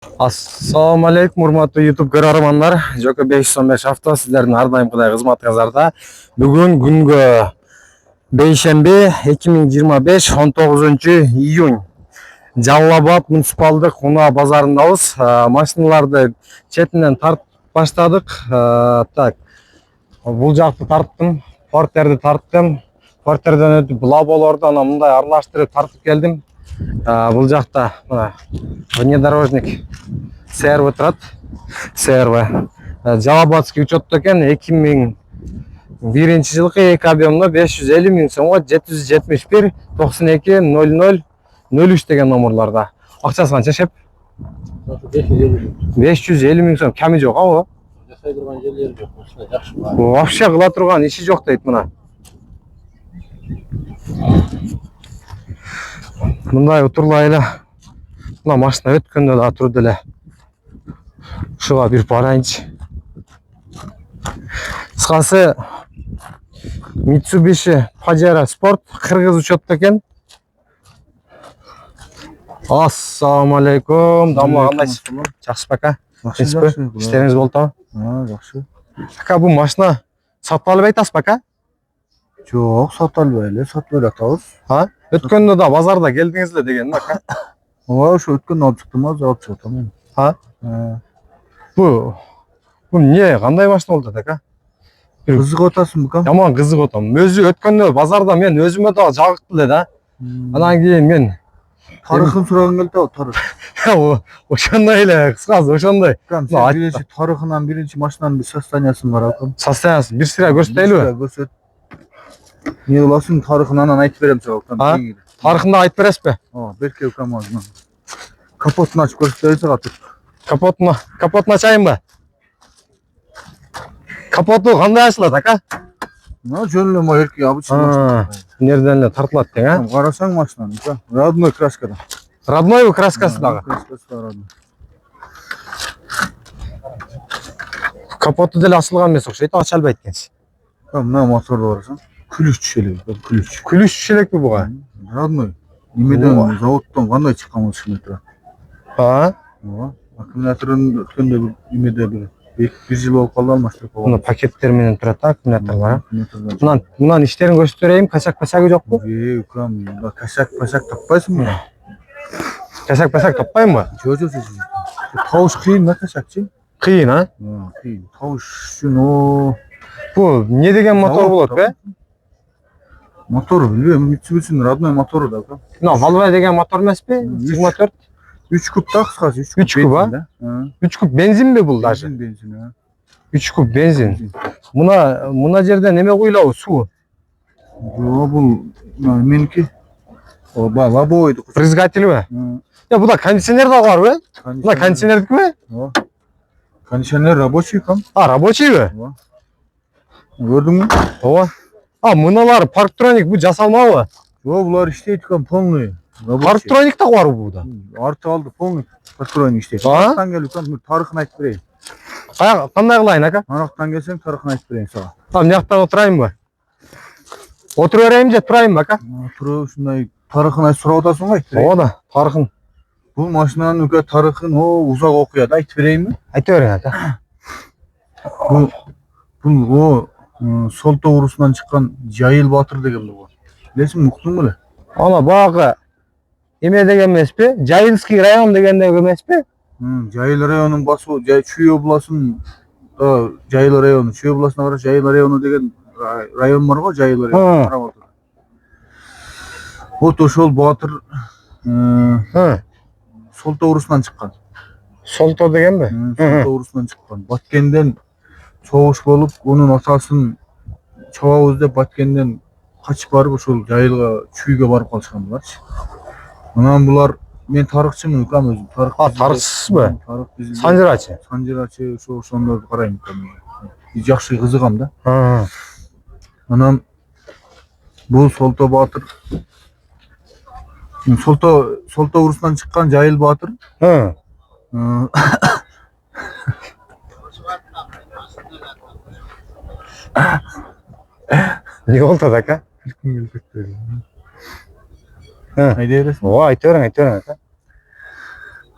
Assalamu alaikum, урматтуу YouTube көрөрмандар. Жөкө 515 авто сиздердин ар дайым кудай кызматыңыздарда. Бүгүн күнгө бейшемби 2025 19-июнь. Жалал Абад муниципалдык унаа базарындабыз. Машиналарды четинен тартып баштадык. Так. Бул жакты тарттым, портерди тарттым. Портерден өтүп лаболорду ана мындай аралаштырып тартып келдим. Бул жакта мына внедорожник СРВ турат. СРВ. Жалабадский учетто экен 2001-жылкы эки объемдо 550 миң сомго 771 92 00 03 деген номерларда. Акчасы канча шеп? 550 миң сом. Кеми жок абы? Жасай турган жерлери жок. Жакшы бар. Вообще кыла турган иши жок дейт мына. Мындай утурлай эле. Мына машина өткөндө да турду эле. Ушуга бир барайынчы. Кыскасы Mitsubishi Pajero Sport кыргыз учетто экен. Ассаламу алейкум. Дамла кандайсыз? Жакшы бака. Жакшы. Иштериңиз болду? Жакшы. Ака, бул машина сатып алып айтасыз бака? Жок, сатып албай эле, сатып эле атабыз. Өткөндө да базарда келдиңиз эле деген ака. Ооба, ошо өткөндө алып чыктым, азыр алып чыгып атам. Бул эмне, кандай машина болду ака? Кызыгып атасың букам? Жаман кызыгып атам. Өзү өткөндө базарда мен өзүмө да жагыктı эле да. Анан кийин мен тарыхын сураган келди да, тарых. Ошондой эле, кыскасы ошондой. Биринчи тарыхынан биринчи машинанын бир состояниясын бар акам. Состояниясы бир сыра көрсөтөлүбү? Көрсөт. Не кыласың, тарыхын анан айтып берем сага акам. Тарыхында айтып бересизби? Ооба, берке акам азыр. Капотун ачып көрсөтөйүн сага туруп. Капотун ачайынбы? Капоту кандай ачылат ака? Жөн эле эрке обычный машина. Нерден эле тартылат дең, Карасаң машинаны, родной краскада. Родной краскасы дагы. Краскасы родной. Капоту деле ачылган эмес окшойт, ача албайт экенсиз. Мына моторду барасаң, күлүш түшө элек, күлүш. Күлүш түшө элекпи буга? Родной. Немеден, заводдон кандай чыккан болушу керек? Ооба. Аккумуляторун өткөндө бир немеде бир 1 жыл болуп калды алмаштырып Мына пакеттер менен турат аккумуляторлар. Мынан иштерин көрсөтүп берейин, качак-пачагы жокпу? Укам, качак таппайсыңбы? Качак-пачак таппаймынбы? Жок. Табыш кыйын да качакчы. Кыйын, а? Кыйын. Табыш үчүн Бул эмне деген мотор болот бе? Мотор билбейм, Mitsubishi'nin родной мотору да. Мына Volvo деген мотор эмеспи? 24. 3 куб да, кыскасы 3 куб, а? 3 куб бензинби бул даже? Бензин. 3 куб бензин. Мына жерде неме куйлабы, суу? Жок, бул меники. Лобовойду. Брызгательби? Бу да кондиционер да барбы? Мына кондиционердикби? Ооба. Кондиционер рабочий кам? Рабочийби? Ооба. Көрдүңбү? Ооба. Мыналар парктроник бу жасалмабы? Жок, булар иштейт кам, полный. Парктроник да барбы буда? Арты алды, полный парктроник иштейт. Арактан келип кам, тарыхын айтып берейин. Кандай кылайын ака? Арактан келсең, тарыхын айтып берейин сага. Мына жактан отурайынбы? Отура берейинби же турайынбы ака? Туруп ушундай тарыхын айтып сурап атасың го, айтып берейин. Ооба да, тарыхын. Бул машинанын өкө тарыхын узак окуяда айтып берейинби? Айта бериң ака. Бул Солто урусунан чыккан Жайыл Батыр деген бул. Билесиңби, уктуң беле? Ана багы эме деген эмеспи? Жайылский район дегендеги эмеспи? Жайыл районунун басуу, Чүй областынын Жайыл району, Чүй областына караш Жайыл району деген район бар го, Жайыл району. Вот ошол Батыр Солто урусунан чыккан. Солто дегенби? Солто урусунан чыккан. Баткенден согуш болуп, онун атасын чабабыз деп Баткенден качып барып ошол Жайылга, Чүйгө барып калышкан буларчы. Анан булар мен тарыхчымын укам өзүм. Тарыхчысызбы? Тарых биз Санжырачы. Санжырачы ошондорду карайм укам. Жакшы кызыгам да. Анан бул Солто Батыр. Солто урусунан чыккан Жайыл Батыр. Не болду ака? Айта бересиң. Ооба, айта бериң ака.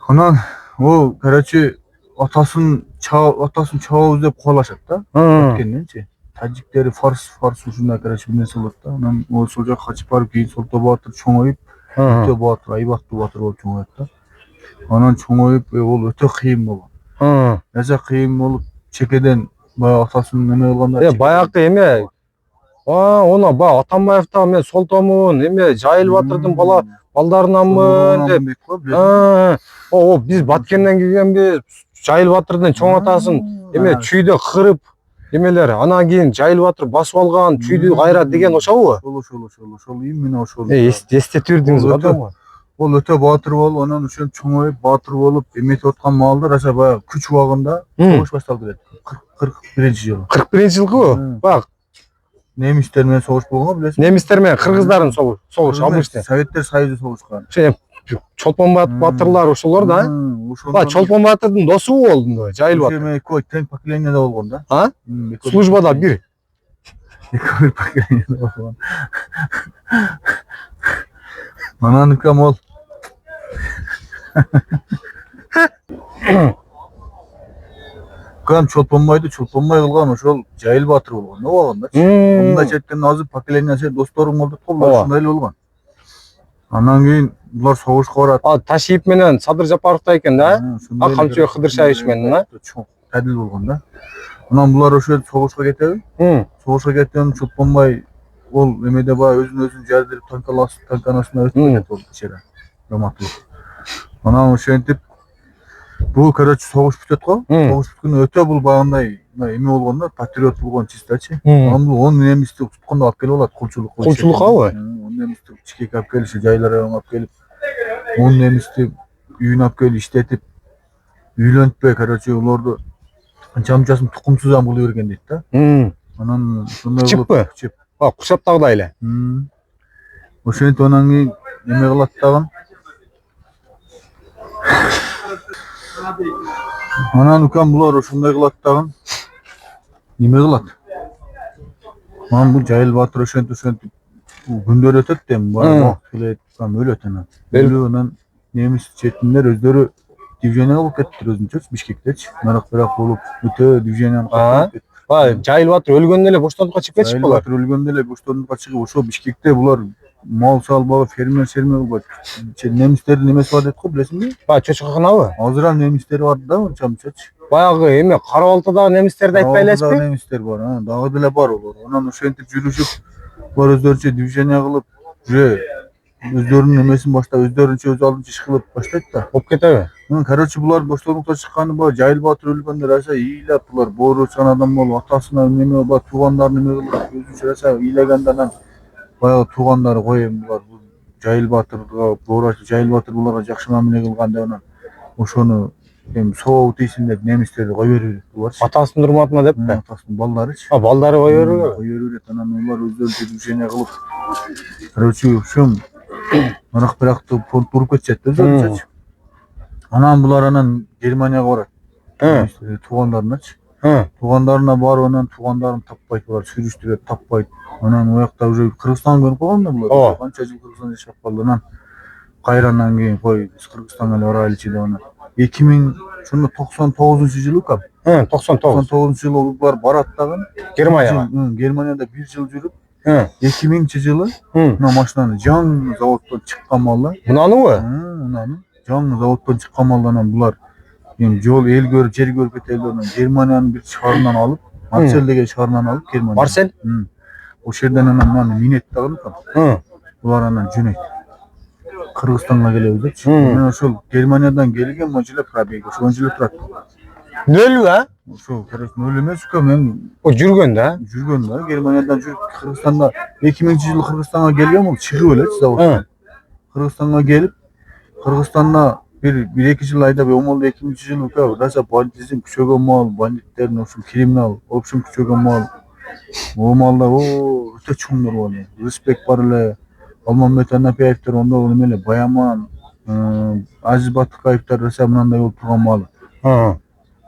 Анан О, короче, атасын чабабыз деп кубалашат да. Кеткенденчи. Тажиктери фарс ушундай, короче, бир нерсе болот да. Анан ол ошол жака качып барып, кийин Солто Баатыр чоңоюп, өтө баатыр, айбаттуу баатыр болуп чоңоет да. Анан чоңоюп, ол өтө кыйын болгон. Эже кыйын болуп, чекеден баягы атасын неме кылгандар. Баягы эме оны баягы Атамбаев да мен Солтомун, эме Жайыл Батырдын балдарынанмын деп. Биз Баткенден келгенбиз. Жайыл Батырдын чоң атасын эме чүйдө кырып эмелер. Анан кийин Жайыл Батыр басып алган, чүйдү кайрат деген ошобу? Ошол именно ошол. Эстетип жүрдүңүз го. Ол өтө баатыр болуп, анан ошентип чоңоюп, баатыр болуп, эметип аткан маалда аша баягы күч убагында согуш башталды эле. 41-жылы. 41-жылгы? Бак, немистер менен согуш болгон, билесиң? немистер менен кыргыздардын согуш обычный. Советтер Союзу согушкан. Чолпон батырлар ошолор да? Чолпон батырдын досу болду Жайыл Батыр. Экөө тең поколенияда болгон да. Службада бир. Экөө поколенияда болгон. Анан икем ол Чолпонбай кылган ошол Жайыл Батыр болгон. Не болгон да? Мындайча айтканда азыр поколение досторуң болду го, ошондой эле болгон. Анан кийин булар согушка барат. Ташиев менен Садыр Жапаровда экен да? Камчыбек Кыдыршаевич менен да? Адил болгон да. Анан булар ошол согушка кетеби? Согушка кеткен Чолпонбай ол эмеде баягы өзүн жардырып танканасына өтүп кетет ол кечере. Раматылык. Анан ошентип бул, короче, согуш бүтөт го. Согуш бүткөндө өтө бул багындай эме болгон да, патриот болгон чистачы. Анан бул 10 немисти туткондо алып келип алат, кулчулук. Кулчулукабы? 10 немисти чекек алып келиши, жайларга алып келип, 10 немисти үйүнө алып келип иштетип, үйлөнтпөй, короче, уларды жамчасын тукумсуздан булуп берген дейт да. Анан ошондой болуп чип. Курчаптагыдай эле. Ошентип анан кийин эме кылат дагы. Анан укам булар ошондой кылат дагы. Неме кылат? Анан бул Жайыл Батыр ошентип күндөр өтөт да, убакыт келет, өлөт анан. Анан немис четиндер өздөрү движение кылып кеттир өзүнчө Бишкектечи. Нарак болуп өтө движение кылып кетти. Жайыл Батыр өлгөндө эле боштондукка чыгып кетишти булар. Жайыл Батыр өлгөндө эле боштондукка чыгып, ошо Бишкекте булар мал салбагы, фермер кылып, немистердин немеси бар дейт го, билесиңби? Чочокханабы? Азыр ам немистер бар да, анча-мынчачы. Баягы эме Кара Балтадагы немистерди айтпай элесизби? Немистер бар, дагы деле бар олар. Анан ошентип жүрүшүп, булар өздөрүнчө движение кылып, уже өздөрүнүн немесин баштап, өздөрүнчө өз алдынча иш кылып баштайт да. Болуп кетеби? Короче, булар боштондукта чыкканы баягы Жайыл Батыр өлгөндө аша ыйлап, булар бооручан адам болуп, атасына неме бар, туугандарын неме кылып, өзүнчө аша ыйлаганда анан баягы туугандары коем булар Жайыл Батырга, Жайыл Батыр буларга жакшы мамиле кылган деп анан ошону эми сообу тийсин деп немистерди кой берет буларчы. Атасынын урматына деппи? Атасынын балдарычы. Балдары кой берет. Анан улар өздөрүнчө движение кылып, короче, ошом Арак-биракты туруп кетишет да өзүнчөчү. Анан булар Германияга барат. Туугандарыначы. Туугандарына барып, анан туугандарын таппайт, булар сүрүштүрөт, таппайт. Анан уякта уже Кыргызстанга көрүп калган да булар. Канча жыл Кыргызстанда жашап калды. Анан кайрадан кийин кой биз Кыргызстанга эле барайлычы деп анан 1999-жылы кам. 99-жылы булар барат дагы Германияга. Германияда 1 жыл жүрүп, 2000-жылы мына машинаны жаңы заводдон чыккан малда. Мунаныбы? Мунаны жаңы заводдон чыккан малда анан булар эми жол эл көрүп, жер көрүп кетели деп анан Германиянын бир шаарынан алып, Марсель деген шаарынан алып Германия. Марсель? Ошол жерден анан мынаны минет дагы кам. Булар анан жөнөйт. Кыргызстанга келебиз депчи. Мен ошол Германиядан келген монча эле пробег, ошол эле турат. Нөл ба? Ошол, короче, нөл эмес укам, мен жүргөн да. Германиядан жүрүп Кыргызстанда 2000-жылы Кыргызстанга келген бул, чыгып элечи заводдон. Кыргызстанга келип, Кыргызстанда bir 2 жыл айдап, омолду 2000-жылы укам, раша бандитизм күчөгөн мал, бандиттердин ошол криминал, общем күчөгөн мал. О малда өтө чоңдор болду. Респект бар эле. Алмамбет Анапиевдер, ондо эме эле Баяман, Азиз Батыкаевдер раша мындай болуп турган мал.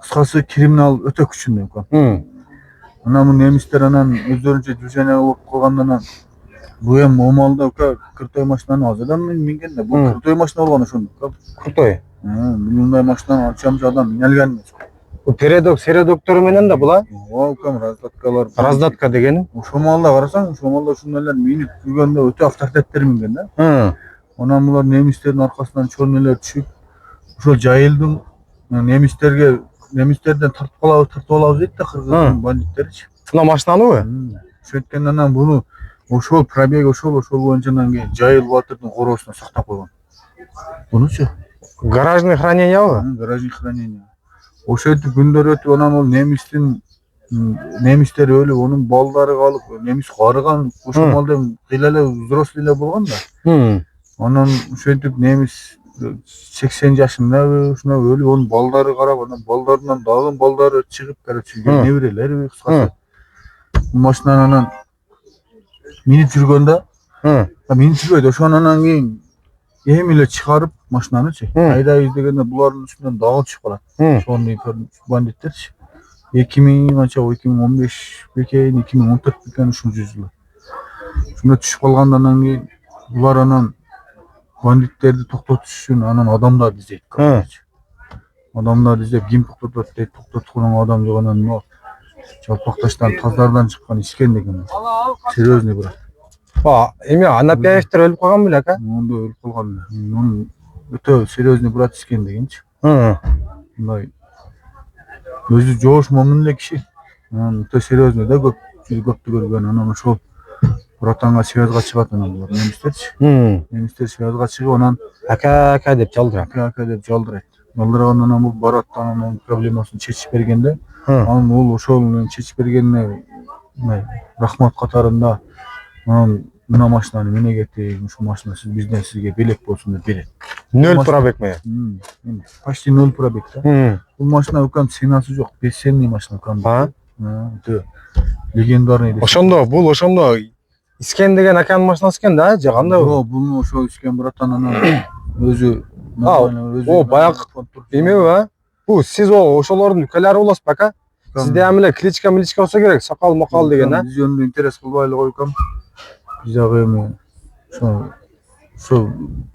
Кыскасы криминал өтө күчүндүү укам. Анан бул немистер анан өздөрүнчө движение кылып калгандан анан бул эми о малда ука кыртой машинаны азырдан минген да. Бул кыртой машина болгон ошондо. Кыртой. Мындай машинаны анча адам мине алган эмес. Бул передок, середоктор менен да була. Ооба, кам раздаткалар. Раздатка дегени. Ошол маалда карасаң, ошол маалда ушундай эле минип жүргөндө өтө авторитеттер минген да. Анан булар немистердин аркасынан чоң эле түшүп, ошол жайылдын немистерден тартып алабыз дейт да кыргыздын бандиттеричи. Мына машинаныбы? Ошенткен анан буну ошол пробег ошол боюнча анан кийин Жайыл Батырдын короосуна сактап койгон. Бунучу Гаражный хранениябы? гаражный хранение. Ошентип күндөр өтүп анан ол немистер өлүп, онун балдары калып, немис карыган ошол маалда кыйла эле взрослый эле болгон да. Анан ошентип немис 80 жашындабы, ушуна өлүп, онун балдары карап, анан балдарынан дагы балдары чыгып, короче, неберелери кыскасы. Машинаны анан минип жүргөндө, минип жүрбөйт, ошонан кийин эми эле чыгарып машинанычы, айдайбыз дегенде булардын үстүнөн дагы түшүп калат. Сонун бандиттерчи. 2015 бекен, 2014 бекен ушунчу жылы. Ушунда түшүп калгандан кийин булар анан бандиттерди токтотуш үчүн анан адамдар издейт. Адамдар издеп, ким токтотот дейт, токтоткон адам жок, анан жалпак таштан, таздардан чыккан Искен деген. Серьезный брат. Эми Анапияевдер өлүп калган беле ака? Онда өлүп калган. Мунун өтө серьезный брат Искен дегенчи. Мындай өзү жоош момун эле киши. Өтө серьезный да, көптү көргөн. Анан ошол братанга связга чыгат анан булар немистерчи. Немистер связга чыгып анан ака деп жалдырат. Ака деп жалдырат. Жалдыргандан анан бул барат, анан проблемасын чечип бергенде, анан ол ошол чечип бергенине рахмат катарында анан мына машинаны мене кетип, ушул машина бизден сизге белек болсун деп берет. 0 пробег ме? Почти 0 пробег да. Бул машина укам ценасы жок, бесценный машина укам. Легендарный. Ошондо бул Искен деген аканын машинасы экен да, же кандай? Жок, бул ошо Искен братан анан өзү баягы эмеби, а? Бул сиз ошолордун үлкөлөрү болосузбу ака? Сизде амеле кличка болсо керек, сакал макал деген, а? Биз жөнүндө интерес кылбай эле койкам. Биз дагы эми ошо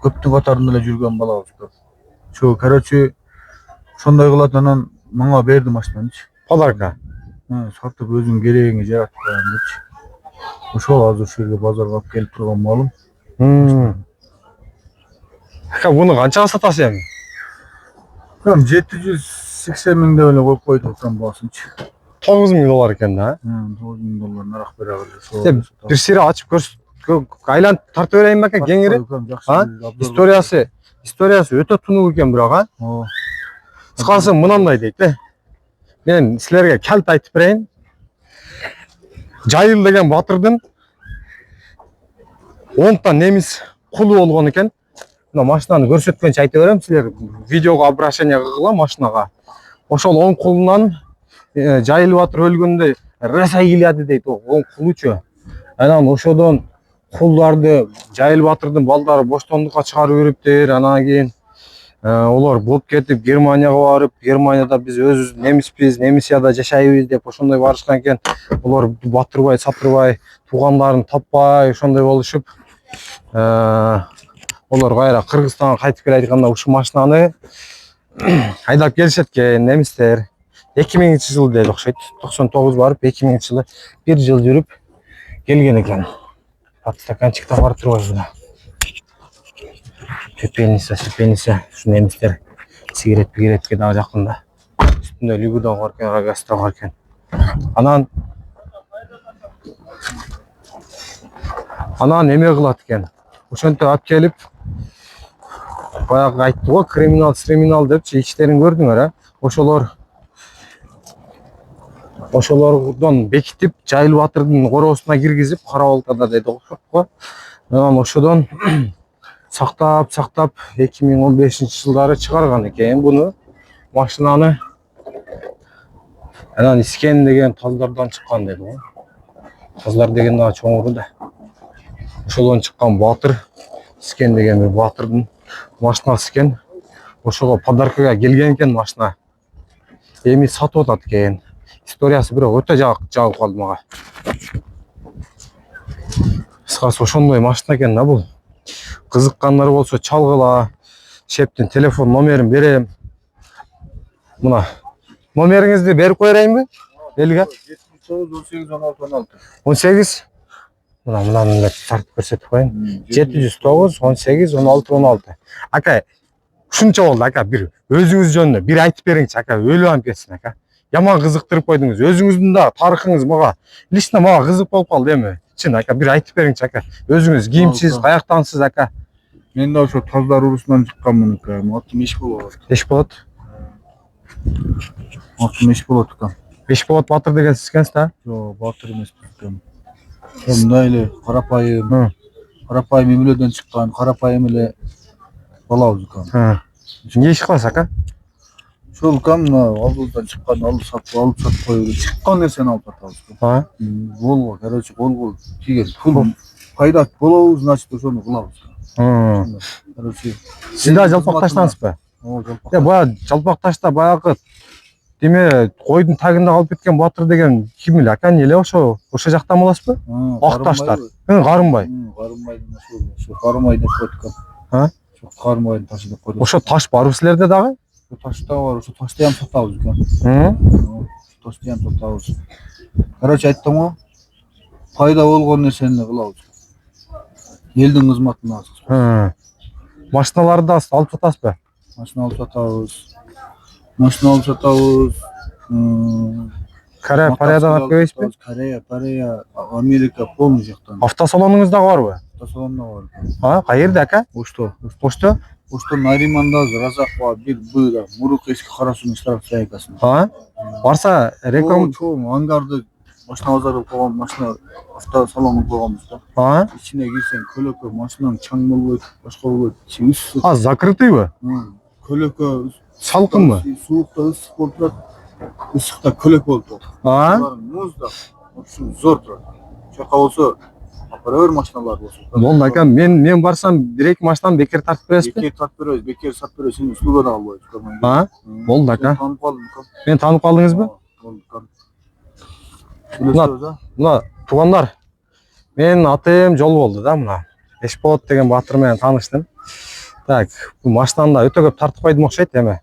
көптүн катарында эле жүргөн балабыз. Ошо, короче, ошондой кылат, анан мага берди машинанычы. Подарка. Сатып өзүң керегиңе жаратып коем депчи. Ошол азыр ушул жерге базарга алып келип турган малым. Ака, буну канчага сатасыз эми? 780 миң деп эле коюп койду баасынчы. $9,000 экен да. $9,000 нарак бере алып. Бир сире ачып айлантып тартып берейинби ака, кеңири? Историясы өтө тунук экен бирок, а? Кыскасы мынандай дейт, мен силерге калт айтып берейин. Жайыл деген батырдын 10 та немис кулу болгон экен. Мына машинаны көрсөткөнчө айта берем, силер видеого обращение кылгыла машинага. Ошол 10 кулунан Жайыл батыр өлгөндө раса килияды дейт, 10 кулучу. Анан ошодон кулдарды Жайыл батырдын балдары боштондукка чыгарып бериптир. Анан кийин олар болуп кетип Германияга барып, Германияда биз өзүбүз немиспиз, Немисияда жашайбыз деп ошондой барышкан экен. Олар батырбай, сатырбай, туугандарын таппай ошондой болушуп, олар кайра Кыргызстанга кайтып келе айтканда ушул машинаны айдап келишет экен немистер. 2000-жылы дейт окшойт. 99 барып 2000-жылы 1 жыл жүрүп келген экен. Стаканчикта бар турбайбы? Пепельница, ушу немистер сигаретке дагы жакында. Үстүндө Лигудан бар экен, Рогастан бар экен. Анан эме кылат экен. Ошентип алып келип, баягы айтты го, криминал депчи, ичтерин көрдүңөр, ошолордон бекитип, Жайыл батырдын короосуна киргизип, карабалтада дейт го. Анан ошодон сактап 2015-жылдары чыгарган экен буну машинаны. Анан Искен деген таздардан чыккан дейт го. Таздар деген дагы чоңуру да. Ошодон чыккан батыр, Искен деген бир батырдын машинасы экен. Ошого подаркага келген экен машина. Эми сатып атат экен. Историясы бирок өтө жагып калды мага. Кыскасы ошондой машина экен да бул. Кызыккандар болсо чалгыла. Шептин телефон номерин берем. Мына номериңизди берип коерайынбы? Элге 709 18 16 16. 18. Мына тартып көрсөтүп коеюн. 709 18 16 16. Ака, ушунча болду ака, бир өзүңүз жөнүндө бир айтып бериңчи ака, өлүп кетсин ака. Яман кызыктырып койдуңуз. Өзүңүздүн да тарыхыңыз мага лично мага кызык болуп калды эми. Чын ака, бир айтып бериңчи ака. Өзүңүз кийимчиз, каяктансыз ака? Мен да ошо Таздар урусунан чыкканмын ака. Атым эч болот. Эч болот. Атым эч болот ака. Беш болот батыр деген сиз экенсиз да? Жок, батыр эмес ака. Мындай эле карапайым эмеледен чыккан, карапайым эле балабыз ака. Эмне иш кыласыз ака? Ошол мына алдыбыздан чыккан, алып сатып коюп чыккан нерсени алып сатабыз. Голго, короче, голго тийген пул пайда болобу, значит ошону кылабыз. Короче, Сиз да жалпак таштаңызбы? Жалпак. Баягы жалпак ташта баягы деме койдун тагында калып кеткен батыр деген ким эле ака? Эле ошо жактан боласызбы? Ак таштар. Карынбай. Карынбайдын ошо Карынбай деп коет экен. Карынбайдын ташы деп коет. Ошо таш барбы силерде дагы? Ташта бар, ошо ташты ham сатабыз экен. Ташты ham сатабыз. Короче, айттым го, пайда болгон нерсени кылабыз. Элдин кызматына. Машиналарды да алып сатасызбы? Машина алып сатабыз. Корея, Париядан алып келесизби? Корея, Америка полный жактан. Автосалонуңуз да барбы? Автосалонда бар. Каерде ака? Ошто. Ошто? Нариманда Разак бар, бир быйда, Мурук эски Кара суунун штраф заявкасында. Барса реклама чоң ангарды машина базары койгон, машина автосалонун койгонбуз да. Ичине кирсең, көлөкө машинаң чаң болбойт, башка болбойт. Ысык. Закрытыйбы? Көлөкө салкынбы? Суукта ысык болуп турат, ысыкта көлөк болуп турат. Муз да, вообще зор турат. Чака болсо, апара бер машиналар болсо. Болду ака, мен барсам бир-эки машинаны бекер тартып бересизби? Бекер тартып беребиз, бекер сатып беребиз, сен услуга да албайсың. Болду ака. Танып калдым. Мен таанып калдыңызбы? Мына туугандар, менин атым Жол болду да, мына Эшболот деген батыр менен тааныштым. Так, бул машинаны да өтө көп тартып койдум окшойт эми.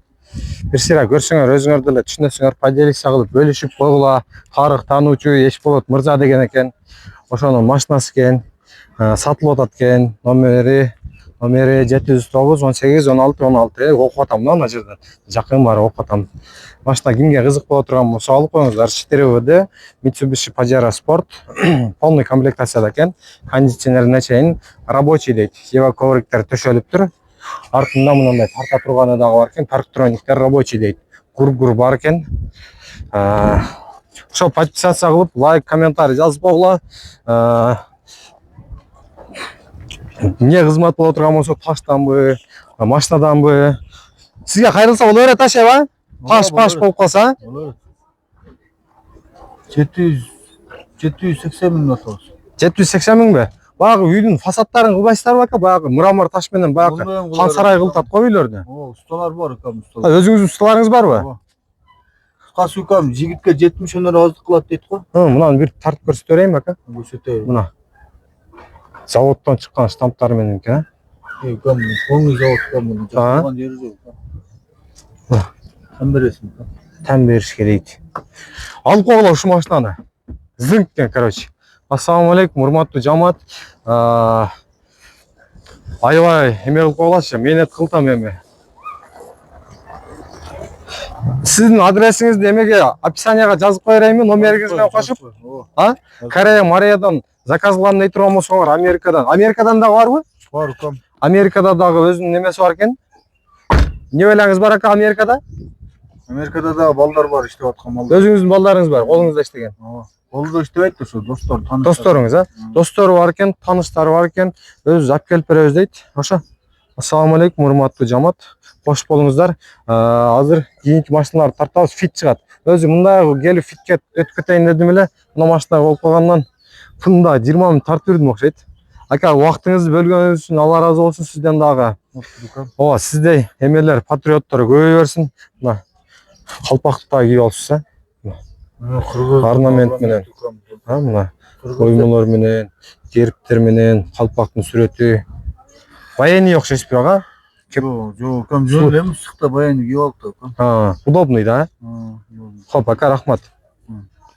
Бир сыйра көрсөңөр, өзүңөр деле түшүнөсүңөр, поделиться кылып бөлүшүп койгула. Тарых таануучу Эшболот мырза деген экен. Ошонун машинасы экен, сатылып атат экен. Номери 709 18 16 16. Окуп атам мына жерден. Жакын бар окуп атам. Машина кимге кызык боло турган болсо алып коюңуздар. 4ВД Mitsubishi Pajero Sport полный комплектацияда экен. Кондиционерине чейин рабочий дейт. Ева ковриктер төшөлүптүр. Артында мындай тарта турганы дагы бар экен. Парктрониктер рабочий дейт. Гур бар экен. Ошо подписация кылып, лайк, комментарий жазып койгула. Эмне кызмат боло турган болсо, таштанбы, машинаданбы. Сизге кайрылса боло берет ашеба? Таш болуп калса? 780 миң атабыз. 780 миңби? Баягы үйдүн фасадтарын кылбайсыздарбы ака? Баягы мрамор таш менен баягы хан сарай кылтат го үйлөрдү. Усталар бар экен, усталар. Өзүңүздүн усталарыңыз барбы? Касы укам жигитке 70 өнөр аздык кылат дейт го. Мынаны бир тартып көрсөтө берейинби ака? Көрсөтөйүн. Мына. Заводдон чыккан штамптар менен экен. Кам, полный заводдон муну жаккан жери жок. Кам бересиң? Тем бериш керек. Алып койгула ушу машинаны. Зынк экен, короче. Ассаламу алейкум, урматтуу жамаат. Аябай эме кылып койгулачы, мээнет кылтам эми. Сиздин адресиңизди эмеге описанияга жазып коерайынбы, номериңиз менен кошуп? Корея, Мариядан заказ кылам дей турган болсоңор, Америкадан дагы барбы? Бар укам. Америкада дагы өзүнүн немеси бар экен. Эмне байлаңыз бар ака Америкада? Америкада дагы балдар бар, иштеп аткан балдар. Өзүңүздүн балдарыңыз бар, колуңузда иштеген. Колдо иштебейт ошо, достор, таныштар. Досторуңуз, достору бар экен, тааныштары бар экен. Өзүбүз алып келип беребиз дейт. Ошо. Ассаламу алейкум, урматтуу жамаат. Кош болуңуздар. Азыр кийинки машиналарды тартабыз, фит чыгат. Өзү мындай келип фитке өтүп кетейин дедим эле. Мына машина болуп калгандан фында 20 миң тартып жүрдүм окшойт. Ака, убактыңызды бөлгөнүңүз үчүн Алла ыраазы болсун сизден дагы. Ооба, сиздей эмелер, патриоттор көбөйө берсин. Мына калпактыкты кийип алыпсыз, орнамент менен. Мына оймолор менен, гербтер менен, калпактын сүрөтү. Военный окшойсузбу ага? Жок, кам жөн эле мысыкта баягы кийип алып да. Удобный, да? Удобный. Хоп, ака, рахмат.